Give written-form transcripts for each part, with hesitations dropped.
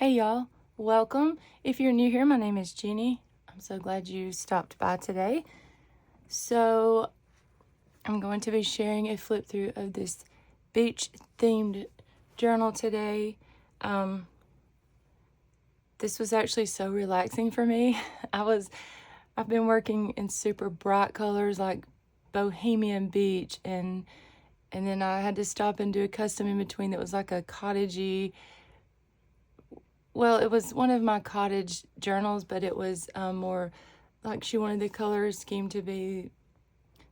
Hey y'all, welcome. If you're new here, my name is Jeannie. I'm so glad you stopped by today. So I'm going to be sharing a flip through of this beach themed journal today. This was actually so relaxing for me. I've been working in super bright colors like Bohemian Beach and then I had to stop and do a custom in between that was like a cottagey. Well, it was one of my cottage journals, but it was more like she wanted the color scheme to be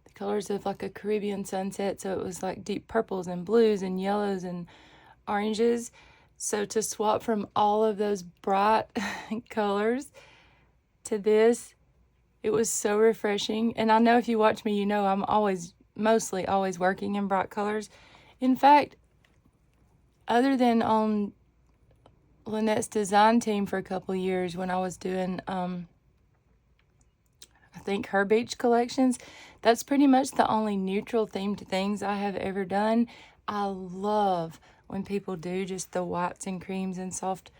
the colors of like a Caribbean sunset. So it was like deep purples and blues and yellows and oranges. So to swap from all of those bright colors to this, it was so refreshing. And I know if you watch me, you know I'm mostly always working in bright colors. In fact, other than on Lynette's design team for a couple of years when I was doing, I think her beach collections, that's pretty much the only neutral themed things I have ever done. I love when people do just the whites and creams and soft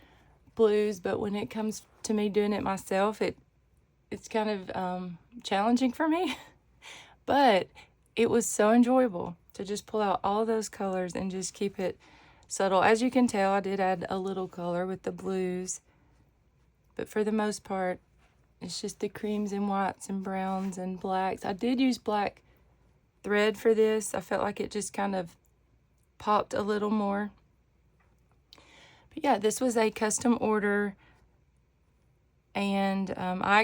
blues, but when it comes to me doing it myself, it's kind of challenging for me. But it was so enjoyable to just pull out all those colors and just keep it subtle. As you can tell, I did add a little color with the blues, but for the most part, it's just the creams and whites and browns and blacks. I did use black thread for this. I felt like it just kind of popped a little more. But yeah, this was a custom order, and I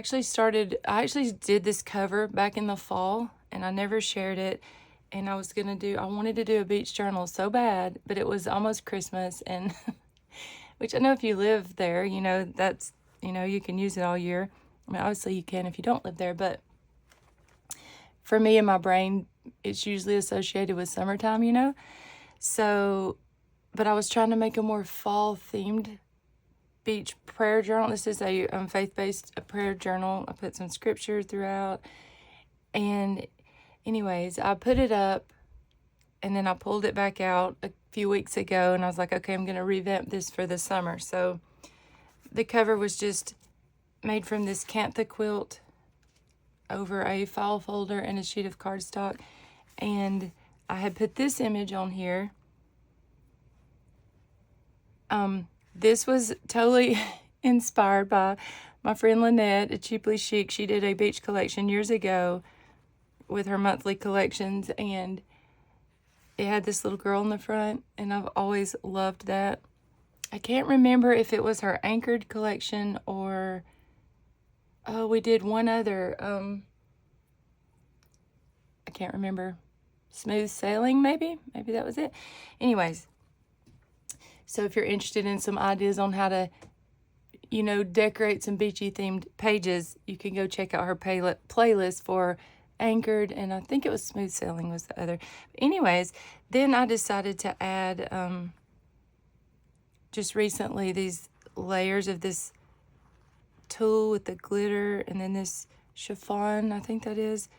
actually did this cover back in the fall, and I never shared it. And I wanted to do a beach journal so bad, but it was almost Christmas, and which I know if you live there, you know, you can use it all year. I mean, obviously you can if you don't live there, but for me in my brain, it's usually associated with summertime, you know? So, but I was trying to make a more fall themed beach prayer journal. This is a faith-based prayer journal. I put some scripture throughout, and anyways, I put it up and then I pulled it back out a few weeks ago and I was like, okay, I'm going to revamp this for the summer. So the cover was just made from this Cantha quilt over a file folder and a sheet of cardstock. And I had put this image on here. This was totally inspired by my friend Lynette at Cheaply Chic. She did a beach collection years ago with her monthly collections, and it had this little girl in the front, and I've always loved that. I can't remember if it was her anchored collection or we did one other, I can't remember, smooth sailing maybe that was it. Anyways, so if you're interested in some ideas on how to, you know, decorate some beachy themed pages, you can go check out her playlist for anchored, and I think it was smooth sailing was the other. But anyways, then I decided to add just recently these layers of this tulle with the glitter, and then this chiffon, I think that is,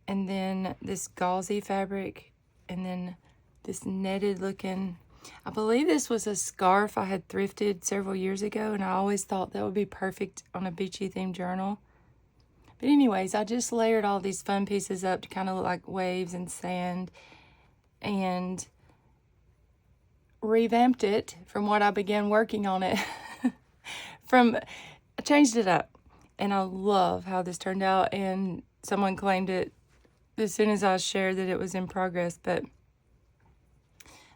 and then this gauzy fabric, and then this netted looking, I believe this was a scarf I had thrifted several years ago, and I always thought that would be perfect on a beachy themed journal. But anyways, I just layered all these fun pieces up to kind of look like waves and sand, and revamped it from what I began working on it. I changed it up, and I love how this turned out, and someone claimed it as soon as I shared that it was in progress. But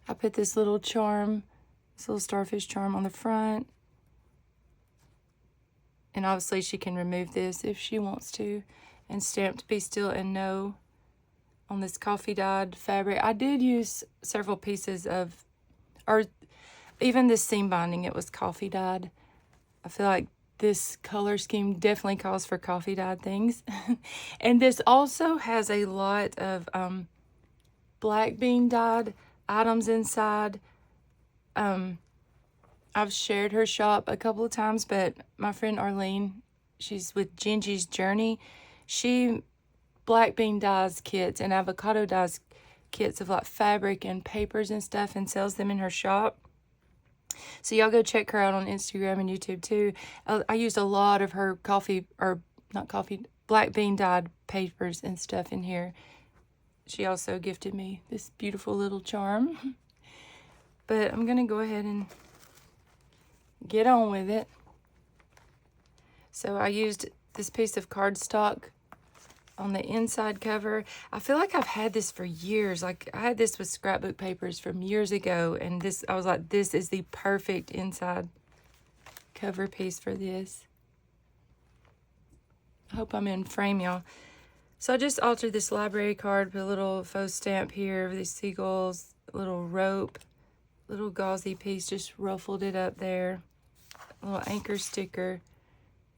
I put this little charm, this little starfish charm on the front. And obviously she can remove this if she wants to. And stamped Be Still and Know on this coffee dyed fabric. I did use several pieces of, or even this seam binding, it was coffee dyed. I feel like this color scheme definitely calls for coffee dyed things. And this also has a lot of black bean dyed items inside. I've shared her shop a couple of times, but my friend Arlene, she's with Gingy's Journey. She black bean dyes kits and avocado dyes kits of like fabric and papers and stuff and sells them in her shop. So y'all go check her out on Instagram and YouTube too. I used a lot of her black bean dyed papers and stuff in here. She also gifted me this beautiful little charm. But I'm going to go ahead and get on with it. So I used this piece of cardstock on the inside cover. I feel like I've had this for years. Like I had this with scrapbook papers from years ago, and this, I was like, this is the perfect inside cover piece for this. I hope I'm in frame, y'all. So I just altered this library card with a little faux stamp here of these seagulls, a little rope, little gauzy piece, just ruffled it up there, a little anchor sticker,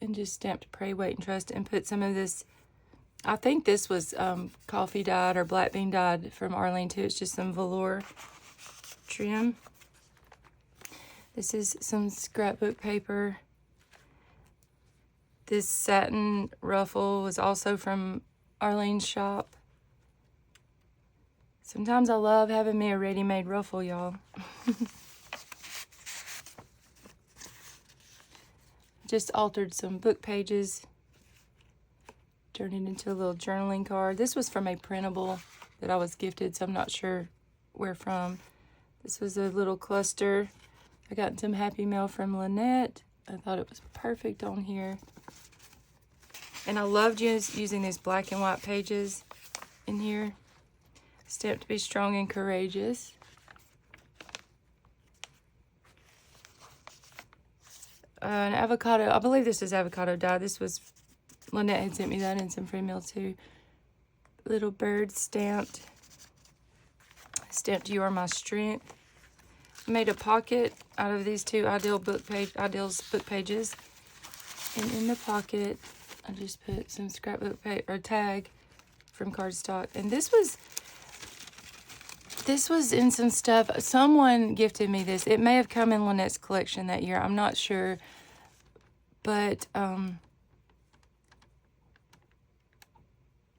and just stamped Pray, Wait, and Trust, and put some of this, I think this was coffee dyed or black bean dyed from Arlene too. It's just some velour trim. This is some scrapbook paper. This satin ruffle was also from Arlene's shop. Sometimes I love having me a ready-made ruffle, y'all. Just altered some book pages. Turned it into a little journaling card. This was from a printable that I was gifted, so I'm not sure where from. This was a little cluster. I got some happy mail from Lynette. I thought it was perfect on here. And I loved using these black and white pages in here. Stamped to be strong and courageous. An avocado, I believe this is avocado dye. This was, Lynette had sent me that in some free mail too. Little bird stamped. Stamped You Are My Strength. I made a pocket out of these two Ideals book pages. And in the pocket, I just put some scrapbook paper, or tag from cardstock. And this was in some stuff. Someone gifted me this. It may have come in Lynette's collection that year. I'm not sure. But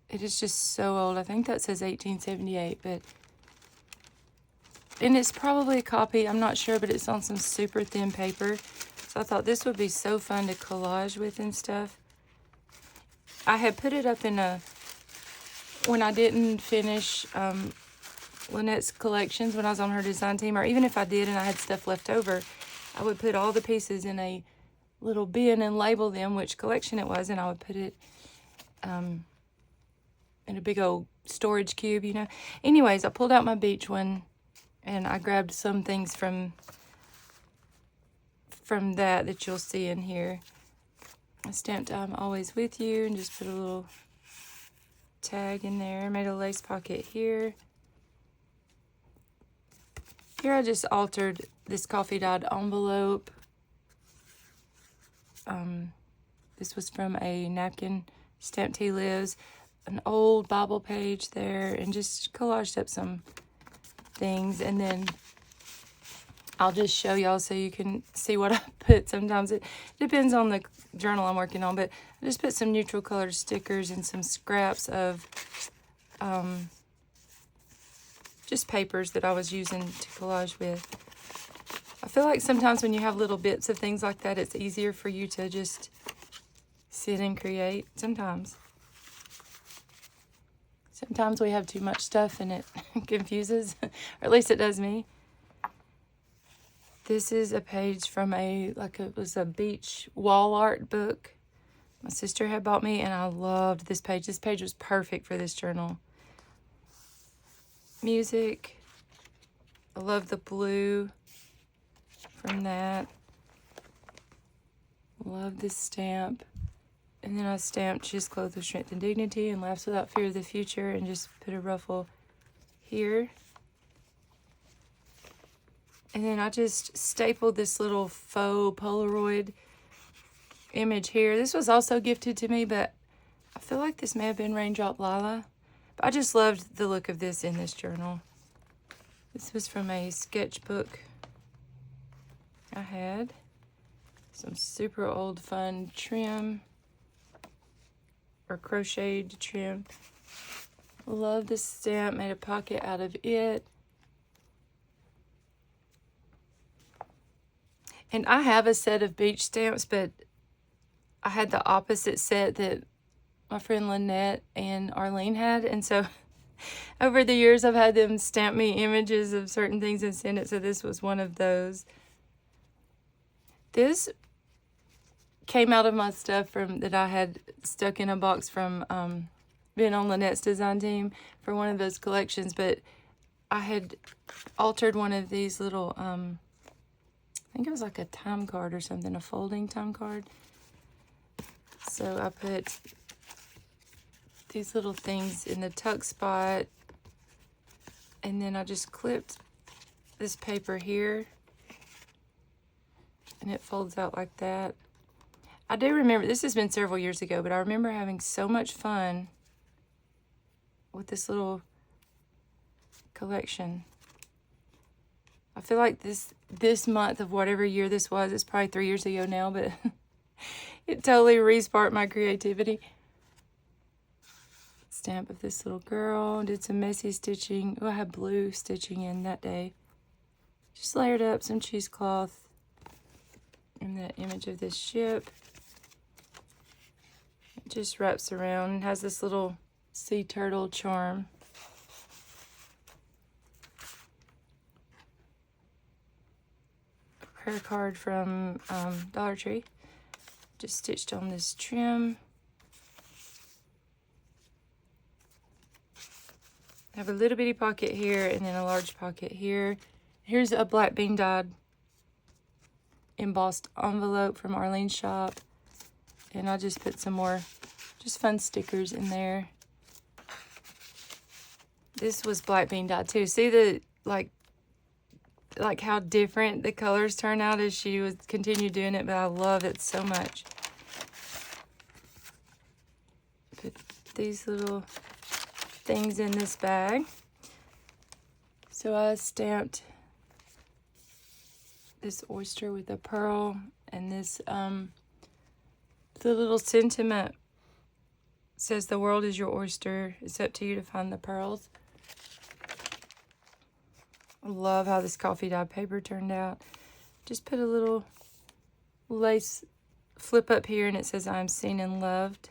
it is just so old. I think that says 1878. And it's probably a copy. I'm not sure, but it's on some super thin paper. So I thought this would be so fun to collage with and stuff. I had put it up in when I didn't finish Lynette's collections, when I was on her design team, or even if I did and I had stuff left over, I would put all the pieces in a little bin and label them which collection it was, and I would put it in a big old storage cube, you know. Anyways, I pulled out my beach one, and I grabbed some things from that you'll see in here. I stamped I'm always with you, and just put a little tag in there. Made a lace pocket here. Here I just altered this coffee dyed envelope. This was from a napkin, Stamped He Lives, an old Bible page there, and just collaged up some things. And then I'll just show y'all so you can see what I put. Sometimes it depends on the journal I'm working on, but I just put some neutral colored stickers and some scraps of just papers that I was using to collage with. I feel like sometimes when you have little bits of things like that, it's easier for you to just sit and create. Sometimes we have too much stuff and it confuses, or at least it does me. This is a page from it was a beach wall art book my sister had bought me, and I loved this page. This page was perfect for this journal. Music. I love the blue from that. Love this stamp. And then I stamped She's Clothed with Strength and Dignity and Laughs Without Fear of the Future, and just put a ruffle here. And then I just stapled this little faux Polaroid image here. This was also gifted to me, but I feel like this may have been Raindrop Lila. But I just loved the look of this in this journal. This was from a sketchbook I had. Some super old fun trim, or crocheted trim. Love this stamp. Made a pocket out of it. And I have a set of beach stamps, but I had the opposite set that my friend Lynette and Arlene had. And so over the years, I've had them stamp me images of certain things and send it. So this was one of those. This came out of my stuff that I had stuck in a box from being on Lynette's design team for one of those collections. But I had altered one of these little, I think it was like a time card or something, a folding time card. So I put these little things in the tuck spot, and then I just clipped this paper here, and it folds out like that. I do remember, this has been several years ago, but I remember having so much fun with this little collection. I feel like this month of whatever year this was, it's probably 3 years ago now, but it totally re-sparked my creativity. Stamp of this little girl. Did some messy stitching. Oh, I had blue stitching in that day. Just layered up some cheesecloth and the image of this ship. It just wraps around and has this little sea turtle charm. A prayer card from Dollar Tree. Just stitched on this trim. I have a little bitty pocket here and then a large pocket here. Here's a black bean dyed embossed envelope from Arlene's shop. And I'll just put some more just fun stickers in there. This was black bean dyed too. See the like how different the colors turn out as she would continue doing it, but I love it so much. Put these little things in this bag. So I stamped this oyster with a pearl, and this the little sentiment says, "The world is your oyster. It's up to you to find the pearls." I love how this coffee dye paper turned out. Just put a little lace flip up here, and it says, "I'm seen and loved."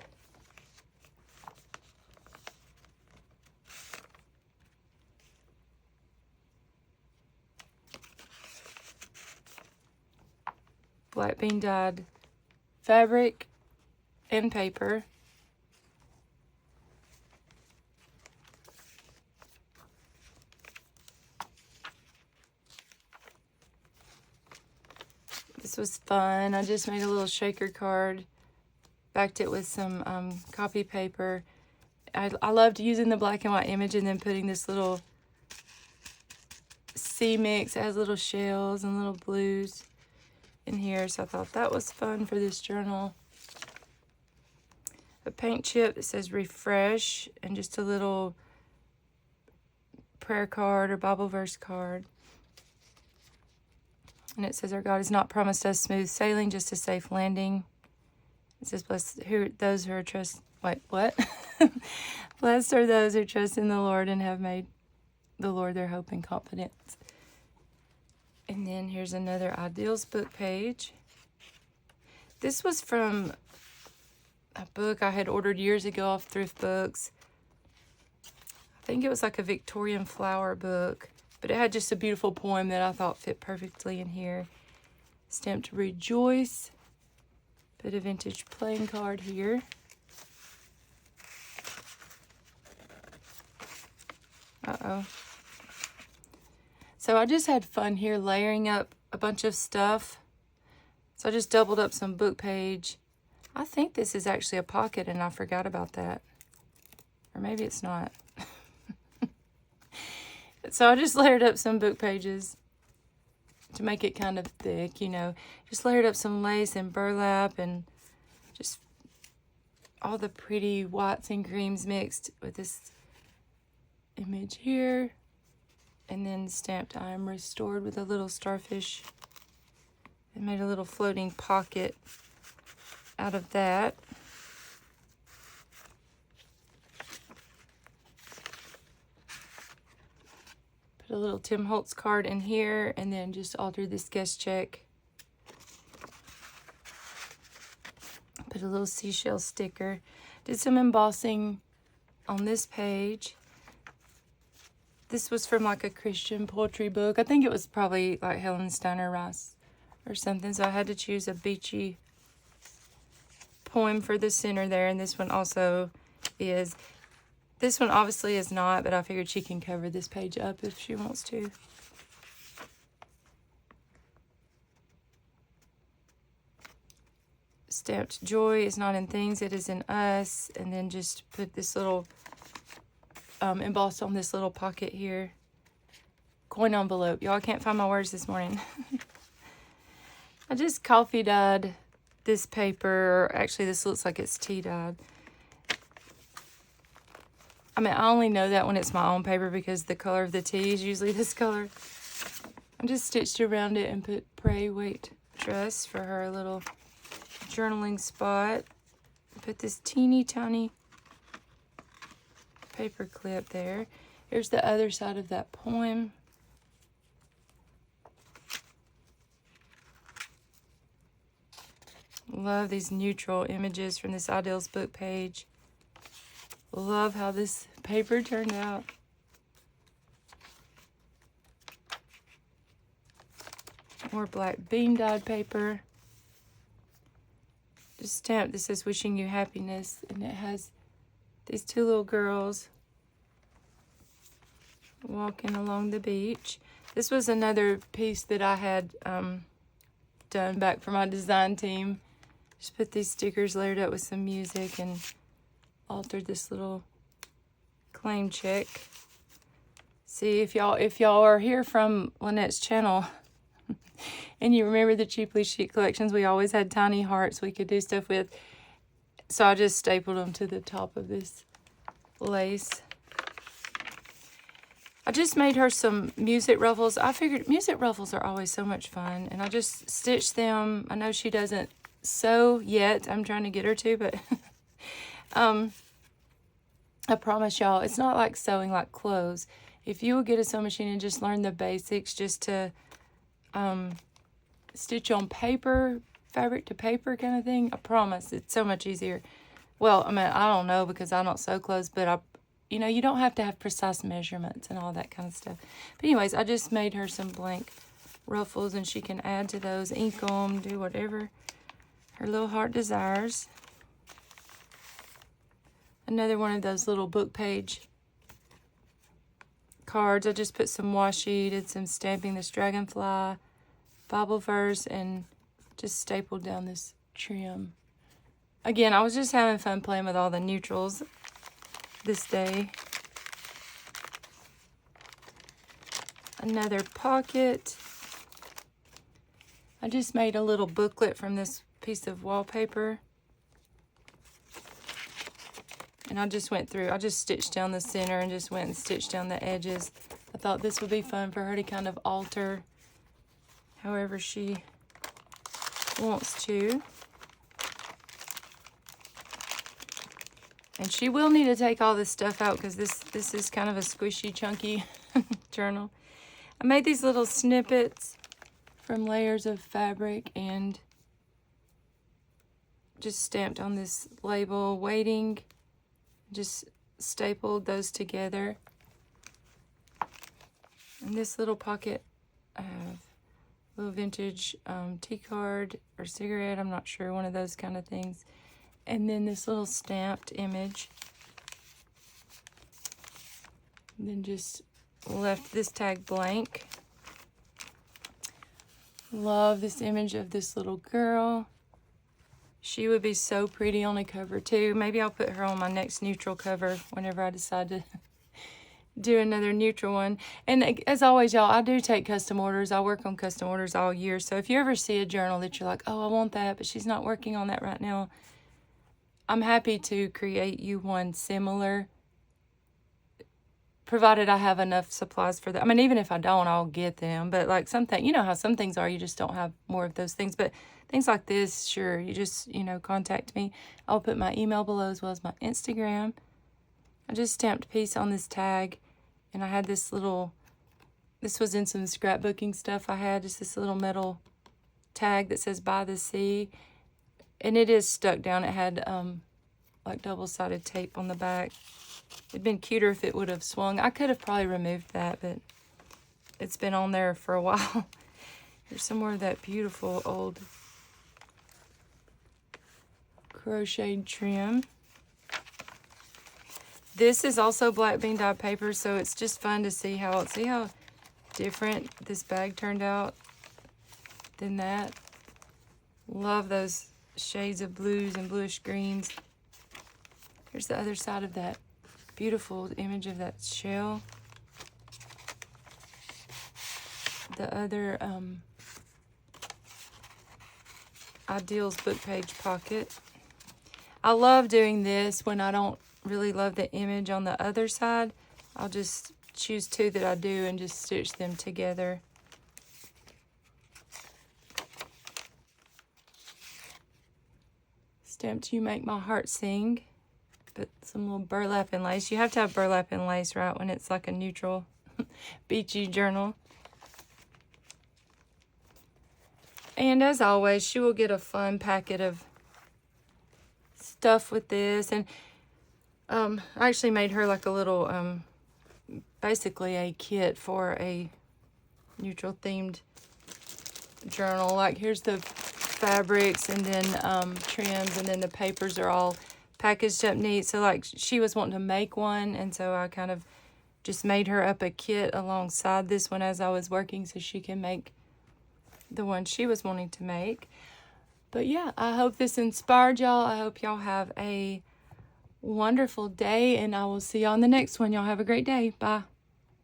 Black bean dyed fabric and paper. This was fun. I just made a little shaker card, backed it with some copy paper. I loved using the black and white image and then putting this little sea mix. It has little shells and little blues in here, so I thought that was fun for this journal. A paint chip that says refresh, and just a little prayer card or Bible verse card. And it says, "Our God has not promised us smooth sailing, just a safe landing." It says, "Blessed those who are trust." Wait, what? "Blessed are those who trust in the Lord and have made the Lord their hope and confidence." And then here's another Ideals book page. This was from a book I had ordered years ago off Thrift Books. I think it was like a Victorian flower book, but it had just a beautiful poem that I thought fit perfectly in here. Stamped "Rejoice." Put a vintage playing card here. Uh-oh. So I just had fun here layering up a bunch of stuff. So I just doubled up some book page. I think this is actually a pocket and I forgot about that. Or maybe it's not. So I just layered up some book pages to make it kind of thick, you know. Just layered up some lace and burlap and just all the pretty whites and creams mixed with this image here. And then stamped "I am restored" with a little starfish. And made a little floating pocket out of that. Put a little Tim Holtz card in here, and then just altered this guest check Put a little seashell sticker. Did some embossing on this page. This was from like a Christian poetry book. I think it was probably like Helen Steiner Rice or something. So I had to choose a beachy poem for the center there. And this one also is. This one obviously is not, but I figured she can cover this page up if she wants to. Stamped joy is not in things, it is in us. And then just put this little embossed on this little pocket here. Coin envelope. Y'all, I can't find my words this morning. I just coffee dyed this paper. Or actually, this looks like it's tea dyed. I mean, I only know that when it's my own paper because the color of the tea is usually this color. I just stitched around it and put pray, wait, trust for her little journaling spot. Put this teeny tiny paper clip there. Here's the other side of that poem. Love these neutral images from this Ideals book page. Love how this paper turned out. More black bean dyed paper. Just stamped. This says wishing you happiness, and it has these two little girls walking along the beach. This was another piece that I had done back for my design team. Just put these stickers layered up with some music and altered this little claim check. See, if y'all are here from Lynette's channel and you remember the Cheaply Chic collections, we always had tiny hearts we could do stuff with. So I just stapled them to the top of this lace. I just made her some music ruffles. I figured music ruffles are always so much fun, and I just stitched them. I know she doesn't sew yet. I'm trying to get her to, but I promise y'all, it's not like sewing like clothes. If you will get a sewing machine and just learn the basics, just to stitch on paper, fabric to paper kind of thing, I promise it's so much easier. Well, I mean, I don't know because I don't sew clothes, but you know, you don't have to have precise measurements and all that kind of stuff. But anyways, I just made her some blank ruffles, and she can add to those, ink them, do whatever her little heart desires. Another one of those little book page cards. I just put some washi, did some stamping, this dragonfly, Bible verse, and just stapled down this trim. Again, I was just having fun playing with all the neutrals this day. Another pocket. I just made a little booklet from this piece of wallpaper. And I just went through, I just stitched down the center and just went and stitched down the edges. I thought this would be fun for her to kind of alter however she wants to. And she will need to take all this stuff out because this is kind of a squishy, chunky journal. I made these little snippets from layers of fabric and just stamped on this label, waiting. Just stapled those together. In this little pocket, I have a little vintage tea card or cigarette, I'm not sure, one of those kind of things. And then this little stamped image. And then just left this tag blank. Love this image of this little girl. She would be so pretty on a cover too. Maybe I'll put her on my next neutral cover whenever I decide to do another neutral one. And as always, y'all, I do take custom orders. I work on custom orders all year. So if you ever see a journal that you're like, oh, I want that, but she's not working on that right now, I'm happy to create you one similar, provided I have enough supplies for that. I mean, even if I don't, I'll get them. But like something, you know how some things are, you just don't have more of those things. But things like this, sure, you just, you know, contact me. I'll put my email below as well as my Instagram. I just stamped peace on this tag, and I had this little, this was in some scrapbooking stuff I had, just this little metal tag that says by the sea. And it is stuck down. It had like double-sided tape on the back. It'd been cuter if it would have swung. I could have probably removed that, but it's been on there for a while. Here's some more of that beautiful old crocheted trim. This is also black bean dye paper, so it's just fun to see how different this bag turned out than that. Love those shades of blues and bluish greens. Here's the other side of that beautiful image of that shell. The other Ideals book page pocket. I love doing this when I don't really love the image on the other side. I'll just choose two that I do and just stitch them together. Stamped You Make My Heart Sing. Put some little burlap and lace. You have to have burlap and lace, right, when it's like a neutral beachy journal. And as always, she will get a fun packet of stuff with this. And I actually made her like a little, basically a kit for a neutral themed journal. Like here's the fabrics and then trims, and then the papers are all packaged up neat. So like she was wanting to make one, and so I kind of just made her up a kit alongside this one as I was working so she can make the one she was wanting to make. But yeah, I hope this inspired y'all. I hope y'all have a wonderful day, and I will see y'all on the next one. Y'all have a great day. Bye.